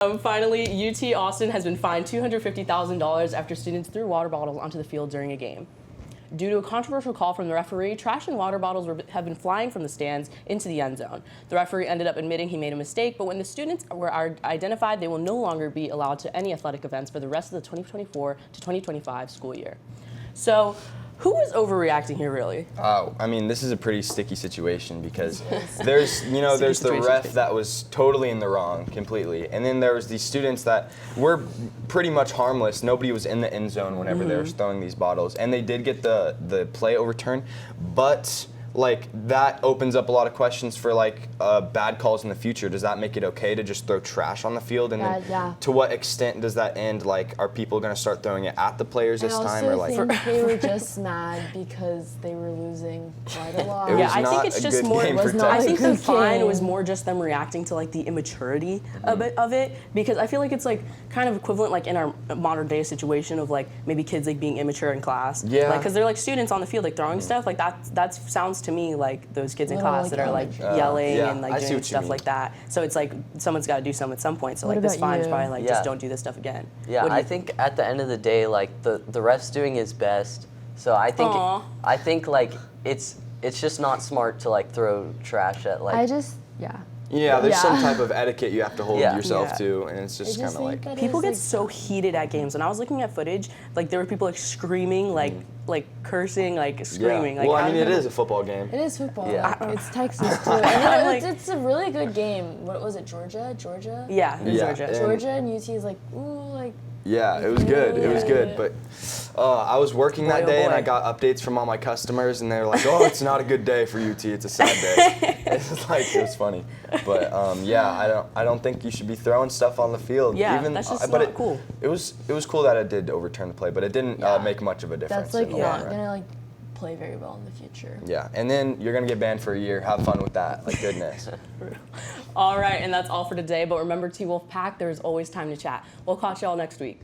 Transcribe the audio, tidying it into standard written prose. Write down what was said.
Finally, UT Austin has been fined $250,000 after students threw water bottles onto the field during a game. Due to a controversial call from the referee, trash and water bottles have been flying from the stands into the end zone. The referee ended up admitting he made a mistake, but when the students are identified, they will no longer be allowed to any athletic events for the rest of the 2024 to 2025 school year. So, who is overreacting here, really? I mean, this is a pretty sticky situation because there's the ref that was totally in the wrong completely, and then there was these students that were pretty much harmless. Nobody was in the end zone whenever they were throwing these bottles, and they did get the play overturned, but like that opens up a lot of questions for like bad calls in the future. Does that make it okay to just throw trash on the field? And then to what extent does that end? Like, are people going to start throwing it at the players this time? Or like, I also think they were just mad because they were losing quite a lot. Yeah, I think it's just more. I think the fine was more just them reacting to like the immaturity of it, because I feel like it's like kind of equivalent like in our modern day situation of like maybe kids like being immature in class. Yeah. Like, because they're like students on the field like throwing stuff like that sounds to me like those kids in class that are like yelling and like doing stuff like that. So it's like someone's got to do something at some point. So like this fine is probably like just don't do this stuff again. Yeah, I think at the end of the day, like the ref's doing his best. So I think like it's just not smart to like throw trash at like. Yeah, there's some type of etiquette you have to hold yourself to, and it's just kind of like people get so heated at games. When I was looking at footage, like there were people like screaming, like cursing, like screaming. Yeah. Like, well, I mean, it is a football game. It is football. Yeah. It's Texas too. And it's a really good game. What was it? Georgia? Yeah, Georgia. Georgia and UT is like, ooh, like. Yeah, it was good. It was good, but I was working that day and I got updates from all my customers, and they were like, "Oh, it's not a good day for UT. It's a sad day." It was funny, but I don't think you should be throwing stuff on the field. Yeah, that's just not cool. It was cool that it did overturn the play, but it didn't make much of a difference. That's like in the long run. gonna like play very well in the future. Yeah, and then you're gonna get banned for a year. Have fun with that. Like, goodness. All right, and that's all for today. But remember, T-Wolf Pack, there's always time to chat. We'll catch y'all next week.